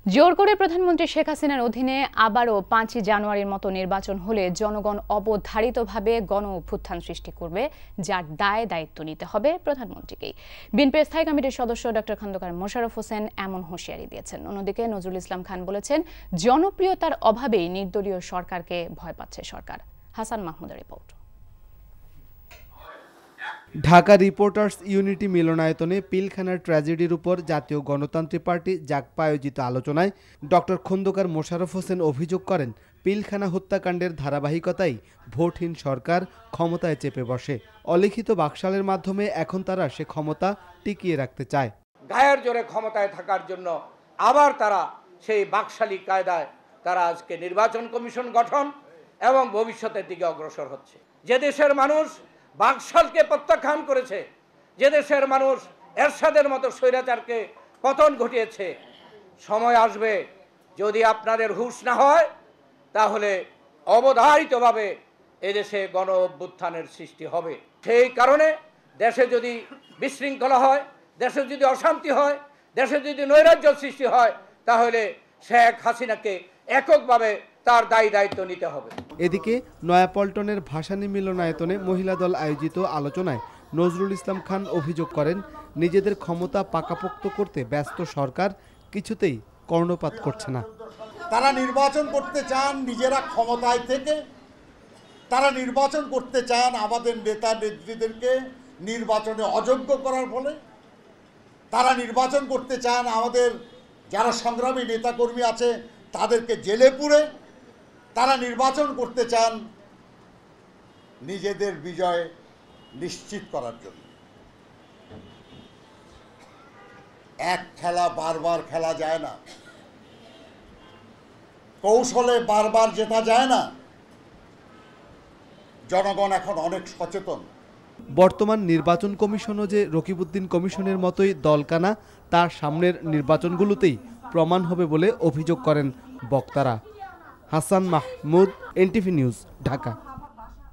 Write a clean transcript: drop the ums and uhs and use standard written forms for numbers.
জোর করে প্রধানমন্ত্রী শেখ হাসিনার অধীনে আবারও 5 জানুয়ারির মতো নির্বাচন হলে জনগণ অবধারিতভাবে গণ অভ্যুত্থান সৃষ্টি করবে, যার দায়িত্ব নিতে হবে প্রধানমন্ত্রীকেই। বিএনপির স্থায়ী কমিটির সদস্য ডক্টর খন্দকার মোশাররফ হোসেন এমন হুঁশিয়ারি দিয়েছেন। অন্যদিকে নজরুল ইসলাম খান বলেছেন, জনপ্রিয়তার অভাবেই নির্দলীয় সরকারকে ভয় পাচ্ছে সরকার। হাসান মাহমুদের রিপোর্ট। ঢাকা রিপোর্টার্স ইউনিটি মিলনায়তনে পিলখানার ট্র্যাজেডির উপর জাতীয় গণতান্ত্রিক পার্টি জাগপা আয়োজিত আলোচনায় ডক্টর খন্দকার মোশাররফ হোসেন অভিযোগ করেন, পিলখানা হত্যাকাণ্ডের ধারাবাহিকতায় ভোটহীন সরকার ক্ষমতায় চেপে বসে। অলিখিত বাকশালের মাধ্যমে এখন তারা সে ক্ষমতা টিকিয়ে রাখতে চায়। গায়ের জোরে ক্ষমতায় থাকার জন্য আবার তারা সেই বাকশালী কায়দায় তারা আজকে নির্বাচন কমিশন গঠন এবং ভবিষ্যতের দিকে অগ্রসর হচ্ছে। যে দেশের মানুষ বাকশালকে প্রত্যাখ্যান করেছে, যে দেশের মানুষ এরশাদের মতো স্বৈরাচারকে পতন ঘটিয়েছে, সময় আসবে যদি আপনাদের হুঁশ না হয় তাহলে অবধারিতভাবে এদেশে গণ অভ্যুত্থানের সৃষ্টি হবে। সেই কারণে দেশে যদি বিশৃঙ্খলা হয়, দেশে যদি অশান্তি হয়, দেশে যদি নৈরাজ্য সৃষ্টি হয়, তাহলে শেখ হাসিনাকে এককভাবে তার দায়িত্ব নিতে হবে। এদিকে নয়াপল্টনের ভাসানী মিলনায়তনে মহিলা দল আয়োজিত আলোচনায় নজরুল ইসলাম খান অভিযোগ করেন, নিজেদের ক্ষমতা পাকাপোক্ত করতে ব্যস্ত সরকার কিছুতেই কর্ণপাত করছে না। তারা নির্বাচন করতে চান নিজেরা ক্ষমতায় থেকে, তারা নির্বাচন করতে চান আমাদের নেতা নেত্রীদেরকে নির্বাচনে অযোগ্য করার ফলে, তারা নির্বাচন করতে চান আমাদের যারা সংগ্রামী নেতাকর্মী আছে তাদেরকে জেলে পুরে, তারা নির্বাচন করতে চান নিজেদের বিজয় নিশ্চিত করার জন্য। এক খেলা বারবার খেলা যায় না, কৌশলে বারবার জেতা যায় না। জনগণ এখন অনেক সচেতন। বর্তমান নির্বাচন কমিশনও যে রকিবউদ্দিন কমিশনের মতোই দলকানা, তার সামনের নির্বাচনগুলোতেই প্রমাণ হবে বলে অভিযোগ করেন বক্তারা। Hasan Mahmud, NTV news, Dhaka.